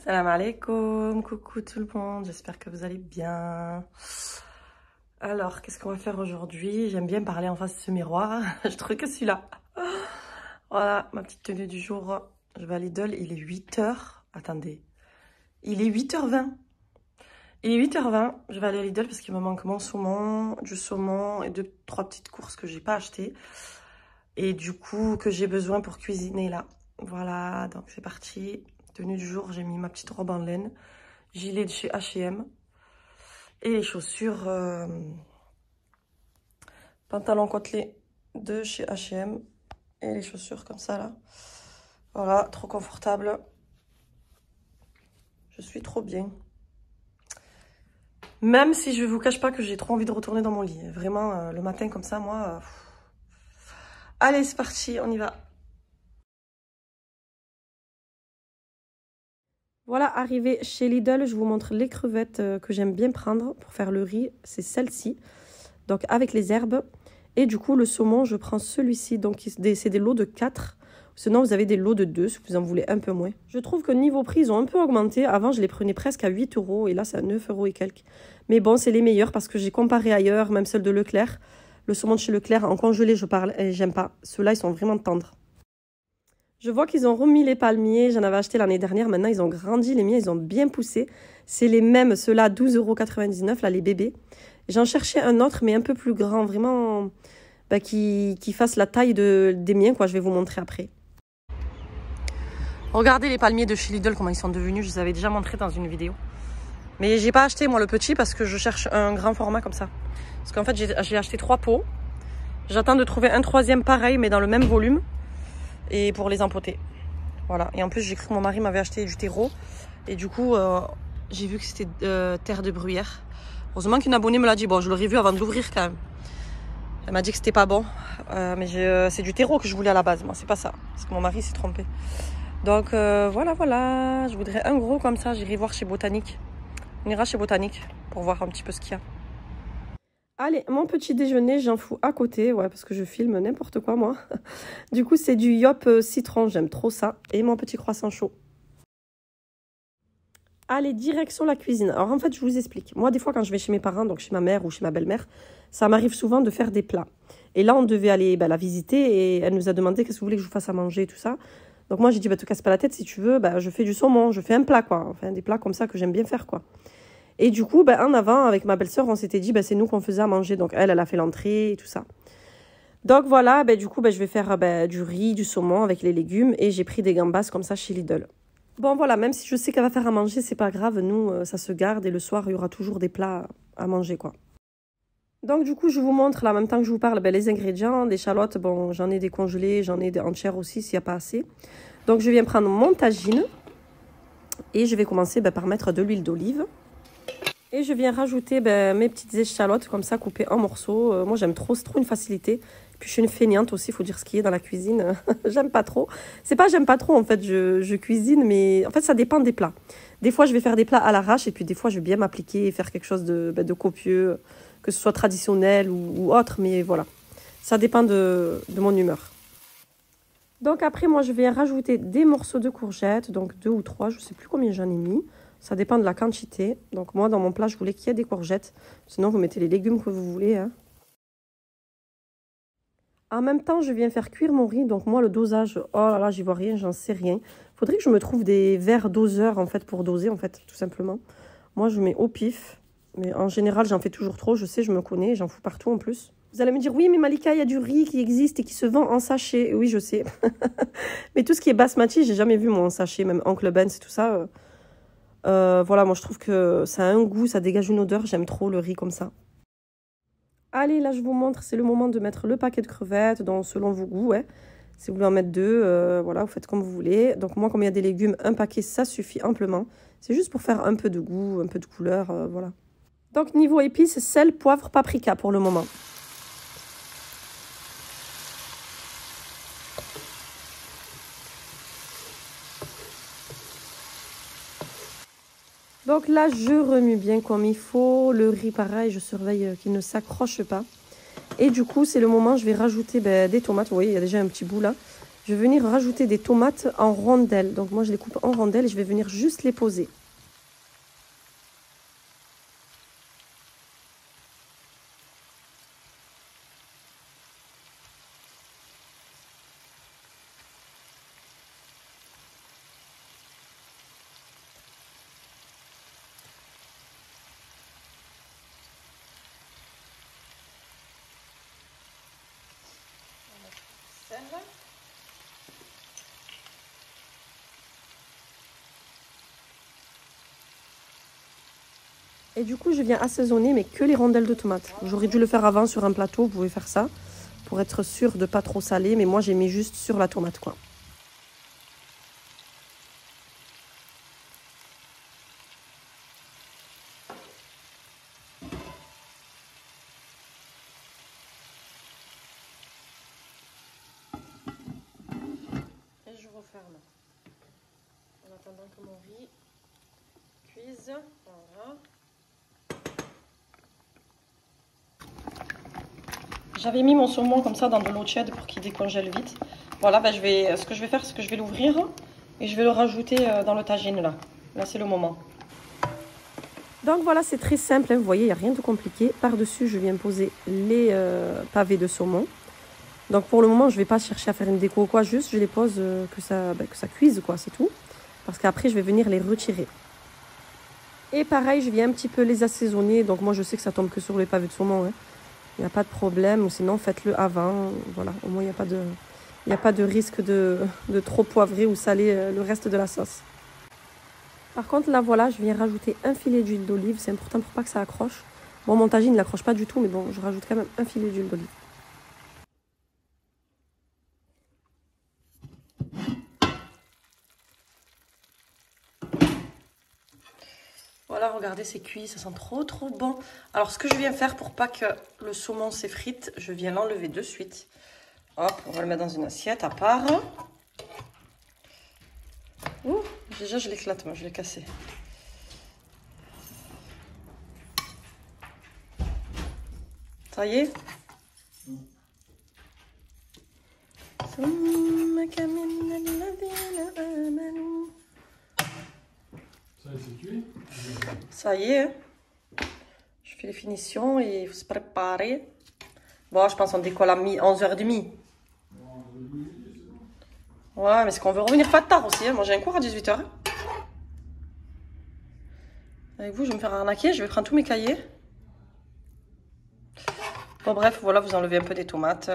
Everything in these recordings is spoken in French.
Salam alaikum, coucou tout le monde, j'espère que vous allez bien. Alors, qu'est-ce qu'on va faire aujourd'hui? J'aime bien parler en face de ce miroir, je trouve que celui-là. Voilà, ma petite tenue du jour. Je vais à Lidl, il est 8h. Attendez, il est 8h20. Il est 8h20, je vais aller à Lidl parce qu'il me manque mon saumon, du saumon et 2-3 petites courses que j'ai pas achetées. Et du coup, que j'ai besoin pour cuisiner là. Voilà, donc c'est parti. Tenue du jour, j'ai mis ma petite robe en laine, gilet de chez H&M et les chaussures pantalon côtelé de chez H&M et les chaussures comme ça là. Voilà, trop confortable. Je suis trop bien. Même si je vous cache pas que j'ai trop envie de retourner dans mon lit. Vraiment, le matin comme ça, moi... Allez, c'est parti, on y va. Voilà, arrivé chez Lidl, je vous montre les crevettes que j'aime bien prendre pour faire le riz. C'est celle-ci, donc avec les herbes. Et du coup, le saumon, je prends celui-ci. Donc, c'est des lots de 4. Sinon, vous avez des lots de 2 si vous en voulez un peu moins. Je trouve que niveau prix, ils ont un peu augmenté. Avant, je les prenais presque à 8 € et là, c'est à 9 € et quelques. Mais bon, c'est les meilleurs parce que j'ai comparé ailleurs, même celle de Leclerc. Le saumon de chez Leclerc, en congelé, je parle, et j'aime pas. Ceux-là, ils sont vraiment tendres. Je vois qu'ils ont remis les palmiers, j'en avais acheté l'année dernière, maintenant ils ont grandi, les miens ils ont bien poussé. C'est les mêmes, ceux-là 12,99 € là, les bébés. J'en cherchais un autre mais un peu plus grand, vraiment qui fasse la taille des miens, quoi. Je vais vous montrer après. Regardez les palmiers de chez Lidl, comment ils sont devenus, je vous avais déjà montré dans une vidéo. Mais j'ai pas acheté moi le petit parce que je cherche un grand format comme ça. Parce qu'en fait j'ai acheté 3 pots, j'attends de trouver un troisième pareil mais dans le même volume. Et pour les empoter. Voilà. Et en plus, j'ai cru que mon mari m'avait acheté du terreau. Et du coup, j'ai vu que c'était terre de bruyère. Heureusement qu'une abonnée me l'a dit. Bon, je l'aurais vu avant de l'ouvrir quand même. Elle m'a dit que c'était pas bon. Mais c'est du terreau que je voulais à la base. Moi, c'est pas ça. Parce que mon mari s'est trompé. Donc, voilà. Je voudrais un gros comme ça. J'irai voir chez Botanique. On ira chez Botanique pour voir un petit peu ce qu'il y a. Allez, mon petit déjeuner, j'en fous à côté, ouais, parce que je filme n'importe quoi, moi. Du coup, c'est du yop citron, j'aime trop ça. Et mon petit croissant chaud. Allez, direction la cuisine. Alors, en fait, je vous explique. Moi, des fois, quand je vais chez mes parents, donc chez ma mère ou chez ma belle-mère, ça m'arrive souvent de faire des plats. Et là, on devait aller la visiter et elle nous a demandé qu'est-ce que vous voulez que je vous fasse à manger et tout ça. Donc, moi, j'ai dit, te casse pas la tête, si tu veux, je fais du saumon, je fais un plat, quoi. Enfin, des plats comme ça que j'aime bien faire, quoi. Et du coup, en avant, avec ma belle-sœur, on s'était dit, c'est nous qu'on faisait à manger. Donc, elle a fait l'entrée et tout ça. Donc, voilà, du coup, je vais faire du riz, du saumon avec les légumes. Et j'ai pris des gambas comme ça chez Lidl. Bon, voilà, même si je sais qu'elle va faire à manger, c'est pas grave. Nous, ça se garde. Et le soir, il y aura toujours des plats à manger, quoi. Donc, du coup, je vous montre, là, en même temps que je vous parle, les ingrédients. L'échalote, bon, j'en ai des congelées, j'en ai des entières aussi, s'il n'y a pas assez. Donc, je viens prendre mon tagine. Et je vais commencer par mettre de l'huile d'olive. Et je viens rajouter mes petites échalotes comme ça coupées en morceaux. Moi j'aime trop, c'est trop une facilité. Puis je suis une feignante aussi, il faut dire ce qui est dans la cuisine. J'aime pas trop. C'est pas j'aime pas trop en fait, je cuisine, mais en fait ça dépend des plats. Des fois je vais faire des plats à l'arrache et puis des fois je vais bien m'appliquer et faire quelque chose de copieux, que ce soit traditionnel ou autre, mais voilà. Ça dépend de mon humeur. Donc après moi je viens rajouter des morceaux de courgettes, donc 2 ou 3, je sais plus combien j'en ai mis. Ça dépend de la quantité. Donc moi, dans mon plat, je voulais qu'il y ait des courgettes. Sinon, vous mettez les légumes que vous voulez. Hein. En même temps, je viens faire cuire mon riz. Donc moi, le dosage, oh là là, j'y vois rien, j'en sais rien. Il faudrait que je me trouve des verres doseurs, en fait, pour doser, en fait, tout simplement. Moi, je mets au pif. Mais en général, j'en fais toujours trop. Je sais, je me connais, j'en fous partout en plus. Vous allez me dire, oui, mais Malika, il y a du riz qui existe et qui se vend en sachet. Oui, je sais. Mais tout ce qui est basmati, j'ai jamais vu, moi, en sachet. Même Oncle Ben, c'est tout ça... voilà, moi je trouve que ça a un goût, ça dégage une odeur. J'aime trop le riz comme ça. Allez, là je vous montre, c'est le moment de mettre le paquet de crevettes, donc, selon vos goûts. Ouais. Si vous voulez en mettre 2, voilà, vous faites comme vous voulez. Donc moi, comme il y a des légumes, un paquet, ça suffit amplement. C'est juste pour faire un peu de goût, un peu de couleur, voilà. Donc niveau épices, sel, poivre, paprika pour le moment. Donc là, je remue bien comme il faut. Le riz, pareil, je surveille qu'il ne s'accroche pas. Et du coup, c'est le moment, je vais rajouter des tomates. Vous voyez, il y a déjà un petit bout là. je vais venir rajouter des tomates en rondelles. Donc moi, je les coupe en rondelles et je vais venir juste les poser. Et du coup, je viens assaisonner, mais que les rondelles de tomates. J'aurais dû le faire avant sur un plateau, vous pouvez faire ça, pour être sûr de ne pas trop saler, mais moi j'ai mis juste sur la tomate, quoi. Et je referme. En attendant que mon riz cuise, voilà. J'avais mis mon saumon comme ça dans de l'eau tiède pour qu'il décongèle vite. Voilà, ben ce que je vais faire, c'est que je vais l'ouvrir et je vais le rajouter dans le tagine là. Là, c'est le moment. Donc voilà, c'est très simple, hein, vous voyez, il n'y a rien de compliqué. Par-dessus, je viens poser les pavés de saumon. Donc pour le moment, je ne vais pas chercher à faire une déco ou quoi, juste je les pose que ça cuise, quoi, c'est tout. Parce qu'après, je vais venir les retirer. Et pareil, je viens un petit peu les assaisonner. Donc moi, je sais que ça tombe que sur les pavés de saumon, hein. Il n'y a pas de problème, ou sinon faites-le avant. Voilà, au moins il n'y a pas de risque de trop poivrer ou saler le reste de la sauce. Par contre, là voilà, je viens rajouter un filet d'huile d'olive. C'est important pour pas que ça accroche. Bon, mon tagine ne l'accroche pas du tout, mais bon, je rajoute quand même un filet d'huile d'olive. Voilà, regardez, c'est cuit, ça sent trop trop bon. Alors, ce que je viens faire pour pas que le saumon s'effrite, je viens l'enlever de suite. Hop, on va le mettre dans une assiette à part. Ouh, déjà je l'éclate, moi, je l'ai cassé. Ça y est? C'est cuit? Ça y est, je fais les finitions et il faut se préparer. Bon, je pense qu'on décolle à 11h30. Ouais, mais c'est qu'on veut revenir pas tard aussi, hein. Moi j'ai un cours à 18h. Avec vous, je vais me faire arnaquer, je vais prendre tous mes cahiers. Bon bref, voilà, vous enlevez un peu des tomates.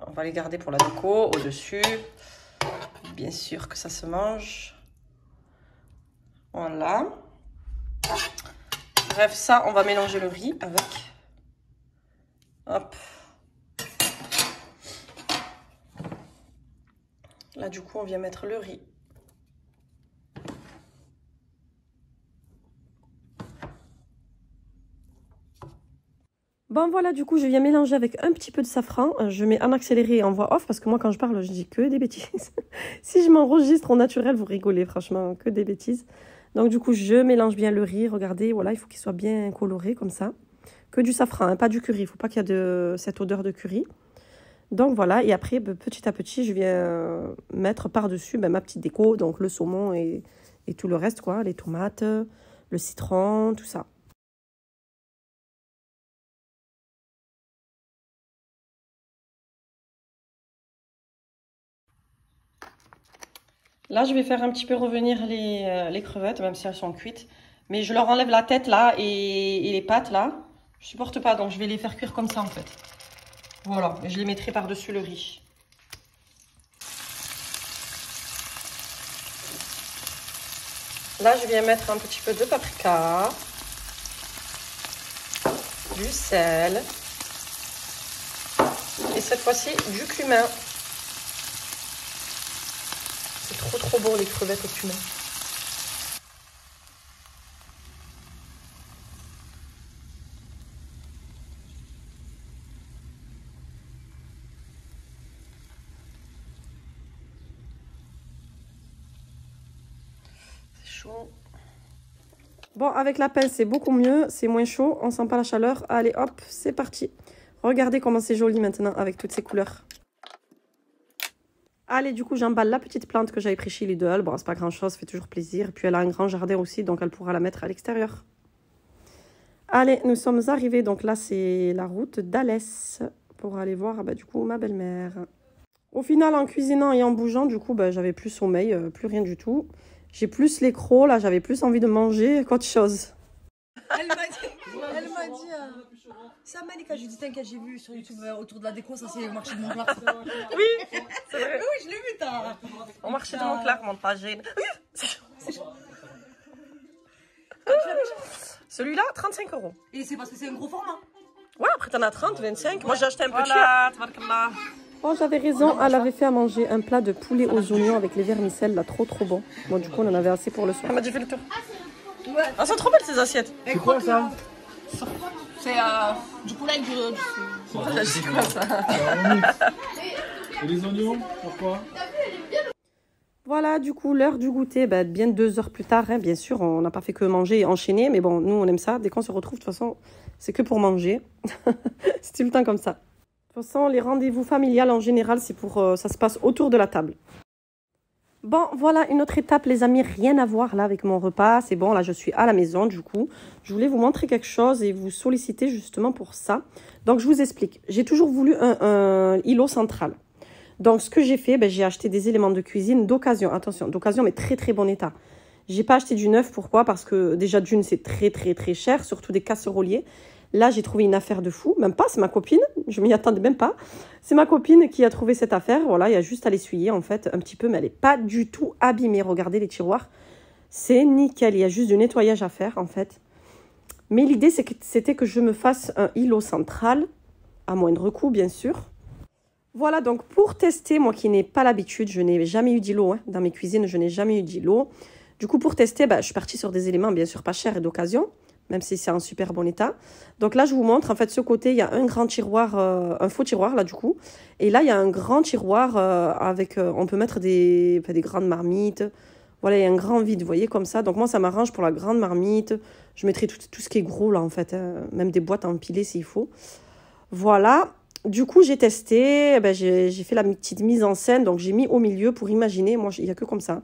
On va les garder pour la déco, au-dessus. Bien sûr que ça se mange. Voilà. Bref, ça, on va mélanger le riz avec. Hop. Là, du coup, on vient mettre le riz. Bon, voilà, du coup, je viens mélanger avec un petit peu de safran. Je mets en accéléré en voix off parce que moi, quand je parle, je dis que des bêtises. Si je m'enregistre en naturel, vous rigolez, franchement, que des bêtises. Donc, du coup, je mélange bien le riz. Regardez, voilà, il faut qu'il soit bien coloré comme ça. Que du safran, hein, pas du curry. Il ne faut pas qu'il y ait de cette odeur de curry. Donc, voilà. Et après, petit à petit, je viens mettre par-dessus ma petite déco. Donc, le saumon et tout le reste, quoi. Les tomates, le citron, tout ça. Là, je vais faire un petit peu revenir les crevettes, même si elles sont cuites. Mais je leur enlève la tête là et les pattes là. Je supporte pas, donc je vais les faire cuire comme ça en fait. Voilà, et je les mettrai par-dessus le riz. Là, je viens mettre un petit peu de paprika, du sel et cette fois-ci du cumin. C'est trop trop bon les crevettes au cumin. C'est chaud. Bon, avec la pince, c'est beaucoup mieux, c'est moins chaud, on sent pas la chaleur. Allez, hop, c'est parti. Regardez comment c'est joli maintenant avec toutes ces couleurs. Allez, du coup, j'emballe la petite plante que j'avais pris chez Lidl. Bon, c'est pas grand-chose, ça fait toujours plaisir. Et puis, elle a un grand jardin aussi, donc elle pourra la mettre à l'extérieur. Allez, nous sommes arrivés. Donc là, c'est la route d'Alès pour aller voir, du coup, ma belle-mère. Au final, en cuisinant et en bougeant, du coup, j'avais plus sommeil, plus rien du tout. J'ai plus les crocs, là, j'avais plus envie de manger qu'autre chose. Elle m'a dit, c'est Malika, je lui dis t'inquiète, j'ai vu sur YouTube autour de la déco, ça c'est le marché de Montclar. Oui, c'est vrai. Oui, je l'ai vu, t'as. Au marché de Montclar, Montagine. Oui. Celui-là, 35 €. Et c'est parce que c'est un gros format. Ouais, après t'en as 30, 25. Moi j'ai acheté un peu cher. Oh, j'avais raison, elle avait fait à manger un plat de poulet aux oignons avec les vermicelles, là, trop bon. Bon, du coup, on en avait assez pour le soir. Elle m'a déjà fait le tour. Ouais. Ah, sont trop belles ces assiettes. C'est quoi ça? C'est du poulet avec du. C'est quoi ça? Et les oignons, pourquoi? Voilà, du coup, l'heure du goûter, bien 2 heures plus tard, hein, bien sûr, on n'a pas fait que manger et enchaîner, mais bon, nous, on aime ça. Dès qu'on se retrouve, de toute façon, c'est que pour manger. C'est tout le temps comme ça. De toute façon, les rendez-vous familiales, en général, c'est pour ça se passe autour de la table. Bon, voilà, une autre étape, les amis, rien à voir là avec mon repas. C'est bon, là, je suis à la maison, du coup. Je voulais vous montrer quelque chose et vous solliciter justement pour ça. Donc, je vous explique. J'ai toujours voulu un îlot central. Donc, ce que j'ai fait, j'ai acheté des éléments de cuisine d'occasion. Attention, d'occasion, mais très bon état. J'ai pas acheté du neuf. Pourquoi? Parce que déjà, d'une, c'est très cher, surtout des casseroliers. Là, j'ai trouvé une affaire de fou. Même pas, c'est ma copine. Je m'y attendais même pas. C'est ma copine qui a trouvé cette affaire. Voilà, il y a juste à l'essuyer, en fait, un petit peu. Mais elle n'est pas du tout abîmée. Regardez les tiroirs. C'est nickel. Il y a juste du nettoyage à faire, en fait. Mais l'idée, c'était que je me fasse un îlot central. À moindre coût, bien sûr. Voilà, donc pour tester, moi qui n'ai pas l'habitude, je n'ai jamais eu d'îlot. Dans mes cuisines, je n'ai jamais eu d'îlot. Du coup, pour tester, je suis partie sur des éléments, bien sûr, pas chers et d'occasion. Même si c'est en super bon état. Donc là, je vous montre, en fait, ce côté, il y a un grand tiroir, un faux tiroir, là, du coup. Et là, il y a un grand tiroir avec, on peut mettre des grandes marmites. Voilà, il y a un grand vide, vous voyez, comme ça. Donc moi, ça m'arrange pour la grande marmite. Je mettrai tout ce qui est gros, là, en fait. Même des boîtes à empiler, s'il faut. Voilà. Du coup, j'ai testé. J'ai fait la petite mise en scène. Donc, j'ai mis au milieu pour imaginer. Moi, il n'y a que comme ça.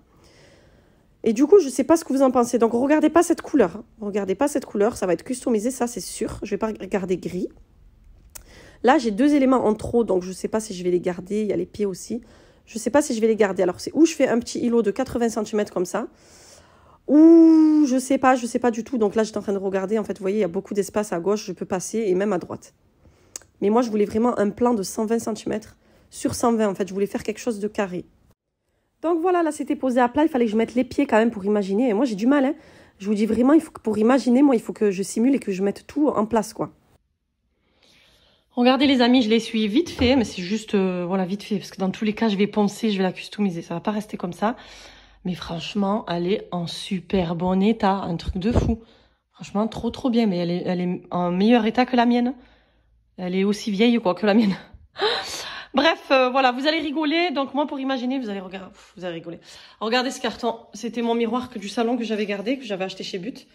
Et du coup, je ne sais pas ce que vous en pensez. Donc, regardez pas cette couleur. Hein. Regardez pas cette couleur. Ça va être customisé, ça, c'est sûr. Je ne vais pas regarder gris. Là, j'ai 2 éléments en trop. Donc, je ne sais pas si je vais les garder. Il y a les pieds aussi. Je ne sais pas si je vais les garder. Alors, c'est où je fais un petit îlot de 80 cm comme ça. Ou je ne sais pas du tout. Donc là, j'étais en train de regarder. En fait, vous voyez, il y a beaucoup d'espace à gauche. Je peux passer et même à droite. Mais moi, je voulais vraiment un plan de 120 cm sur 120. En fait, je voulais faire quelque chose de carré. Donc voilà, là, c'était posé à plat. Il fallait que je mette les pieds quand même pour imaginer. Et moi, j'ai du mal. Hein. Je vous dis vraiment, il faut que pour imaginer, moi, il faut que je simule et que je mette tout en place, quoi. Regardez, les amis, je l'essuie vite fait. Mais c'est juste, voilà, vite fait. Parce que dans tous les cas, je vais poncer, je vais la customiser. Ça va pas rester comme ça. Mais franchement, elle est en super bon état. Un truc de fou. Franchement, trop bien. Mais elle est en meilleur état que la mienne. Elle est aussi vieille, quoi, que la mienne. Bref, voilà, vous allez rigoler. Donc moi, pour imaginer, vous allez rigoler. Regardez ce carton. C'était mon miroir du salon que j'avais gardé, que j'avais acheté chez But.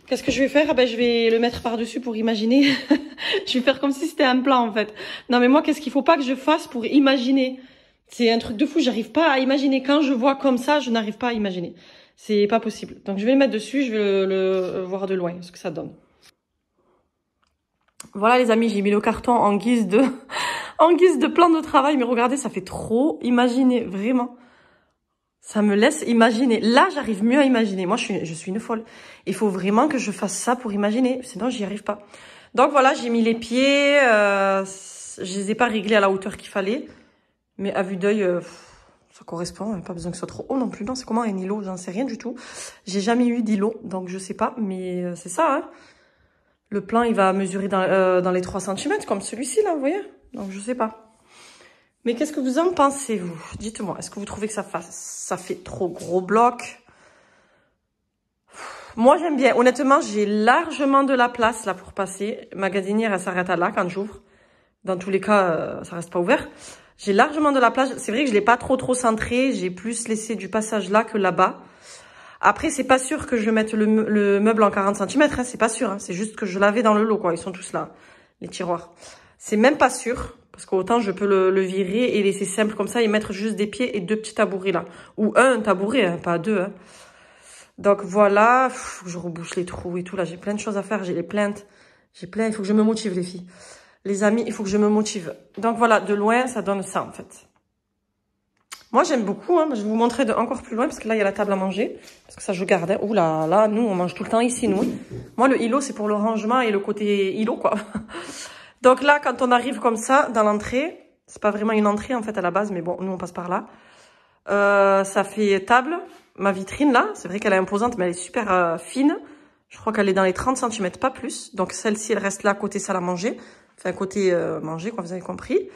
Qu'est-ce que je vais faire? Je vais le mettre par-dessus pour imaginer. Je vais faire comme si c'était un plan, en fait. Non, mais moi, qu'est-ce qu'il faut pas que je fasse pour imaginer? C'est un truc de fou. J'arrive pas à imaginer. Quand je vois comme ça, je n'arrive pas à imaginer. C'est pas possible. Donc, je vais le mettre dessus. Je vais le voir de loin, ce que ça donne. Voilà, les amis, j'ai mis le carton en guise de plan de travail. Mais regardez, ça fait trop imaginer, vraiment. Ça me laisse imaginer. Là, j'arrive mieux à imaginer. Moi, je suis une folle. Il faut vraiment que je fasse ça pour imaginer. Sinon, j'y arrive pas. Donc voilà, j'ai mis les pieds. Je les ai pas réglés à la hauteur qu'il fallait. Mais à vue d'œil, ça correspond. Pas besoin que ce soit trop haut non plus. Non, c'est comment un îlot? J'en sais rien du tout. J'ai jamais eu d'îlot, donc je sais pas. Mais c'est ça, hein. Le plan, il va mesurer dans les 3 cm, comme celui-ci, là, vous voyez? Donc, je sais pas. Mais qu'est-ce que vous en pensez, vous? Dites-moi, est-ce que vous trouvez que ça fait trop gros bloc? Moi, j'aime bien. Honnêtement, j'ai largement de la place, là, pour passer. Ma gazinière, elle s'arrête à là, quand j'ouvre. Dans tous les cas, ça reste pas ouvert. J'ai largement de la place. C'est vrai que je l'ai pas trop centré. J'ai plus laissé du passage là que là-bas. Après, c'est pas sûr que je mette le meuble en 40 cm, hein, c'est pas sûr. Hein, c'est juste que je l'avais dans le lot, quoi. Ils sont tous là, les tiroirs. C'est même pas sûr. Parce qu'autant je peux le virer et laisser simple comme ça et mettre juste des pieds et 2 petits tabourets là. Ou un tabouret, hein, pas 2. Hein. Donc voilà, faut que je rebouche les trous et tout. Là, j'ai plein de choses à faire, j'ai les plaintes. J'ai plein, il faut que je me motive les filles. Les amis, il faut que je me motive. Donc voilà, de loin, ça donne ça en fait. Moi, j'aime beaucoup. Hein. Je vais vous montrer de encore plus loin parce que là, il y a la table à manger. Parce que ça, je garde. Hein. Ouh là, là, nous, on mange tout le temps ici, nous. Moi, le îlot, c'est pour le rangement et le côté îlot, quoi. Donc là, quand on arrive comme ça, dans l'entrée, c'est pas vraiment une entrée, en fait, à la base, mais bon, nous, on passe par là. Ça fait table. Ma vitrine, là, c'est vrai qu'elle est imposante, mais elle est super fine. Je crois qu'elle est dans les 30 cm, pas plus. Donc, celle-ci, elle reste là, côté salle à manger. Enfin, côté manger, quoi, vous avez compris.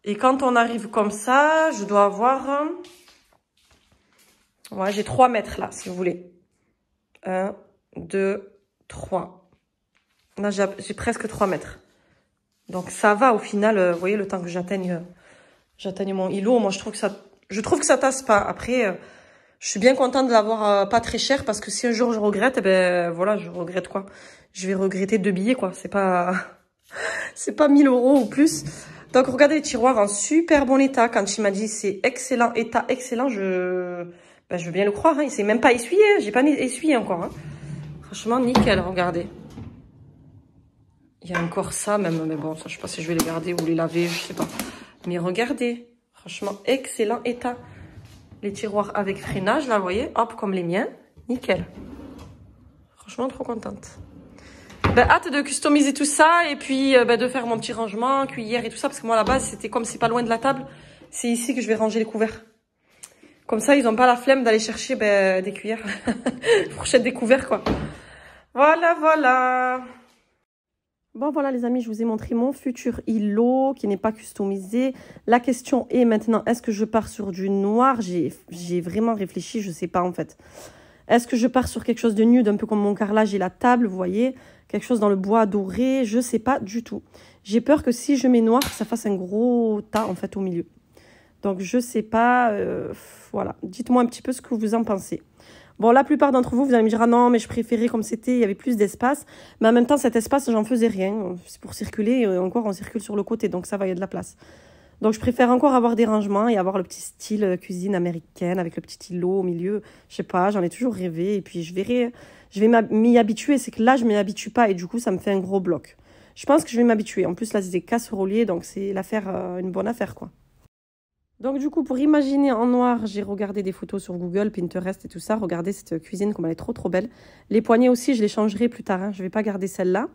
Et quand on arrive comme ça, je dois avoir... Ouais, j'ai 3 mètres là, si vous voulez. 1, 2, 3. Là, j'ai presque 3 mètres. Donc, ça va au final, vous voyez, le temps que j'atteigne mon îlot. Moi, je trouve que ça tasse pas. Après, je suis bien contente de l'avoir pas très cher parce que si un jour je regrette, eh ben voilà, je regrette quoi. Je vais regretter 2 billets, quoi. C'est pas 1000 € ou plus. Donc, regardez les tiroirs en super bon état. Quand il m'a dit c'est excellent, état excellent, je veux bien le croire. Hein. Il s'est même pas essuyé. J'ai pas essuyé encore. Hein. Franchement, nickel, regardez. Il y a encore ça même. Mais bon, ça, je sais pas si je vais les garder ou les laver, je sais pas. Mais regardez. Franchement, excellent état. Les tiroirs avec freinage, là, vous voyez. Hop, comme les miens. Nickel. Franchement, trop contente. Ben, hâte de customiser tout ça et puis de faire mon petit rangement, cuillère et tout ça. Parce que moi, à la base, c'était comme c'est pas loin de la table. C'est ici que je vais ranger les couverts. Comme ça, ils n'ont pas la flemme d'aller chercher des cuillères. Fourchette des couverts, quoi. Voilà, voilà. Bon, voilà, les amis, je vous ai montré mon futur îlot qui n'est pas customisé. La question est maintenant, est-ce que je pars sur du noir? J'ai vraiment réfléchi, je sais pas, en fait. Est-ce que je pars sur quelque chose de nude, un peu comme mon carrelage et la table, vous voyez? Quelque chose dans le bois doré, je sais pas du tout. J'ai peur que si je mets noir, ça fasse un gros tas, en fait, au milieu. Donc, je sais pas, voilà. Dites-moi un petit peu ce que vous en pensez. Bon, la plupart d'entre vous, vous allez me dire, ah non, mais je préférais comme c'était, il y avait plus d'espace. Mais en même temps, cet espace, j'en faisais rien. C'est pour circuler, et encore, on circule sur le côté, donc ça va, il y a de la place. Donc, je préfère encore avoir des rangements et avoir le petit style cuisine américaine avec le petit îlot au milieu. Je sais pas, j'en ai toujours rêvé. Et puis, je vais m'y habituer. C'est que là, je m'y habitue pas et du coup, ça me fait un gros bloc. Je pense que je vais m'habituer. En plus, là, c'est des casseroliers, donc c'est une bonne affaire, quoi. Donc, du coup, pour imaginer en noir, j'ai regardé des photos sur Google, Pinterest et tout ça. Regardez cette cuisine, comme elle est trop, trop belle. Les poignées aussi, je les changerai plus tard. Hein. Je vais pas garder celle-là.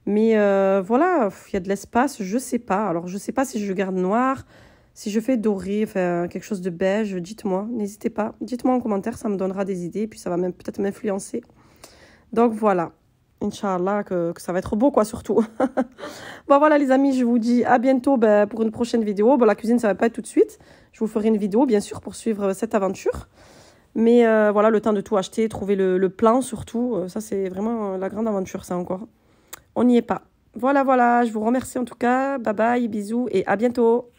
Mais voilà, il y a de l'espace, je sais pas. Alors, je sais pas si je garde noir, si je fais doré, enfin, quelque chose de beige. Dites-moi, n'hésitez pas. Dites-moi en commentaire, ça me donnera des idées. Puis, ça va même peut-être m'influencer. Donc, voilà. Inch'Allah, que ça va être beau, quoi, surtout. Bon, voilà, les amis, je vous dis à bientôt pour une prochaine vidéo. Bon, la cuisine, ça va pas être tout de suite. Je vous ferai une vidéo, bien sûr, pour suivre cette aventure. Mais voilà, le temps de tout acheter, trouver le plan, surtout. Ça, c'est vraiment la grande aventure, ça, encore. On n'y est pas. Voilà, voilà, je vous remercie en tout cas. Bye bye, bisous et à bientôt.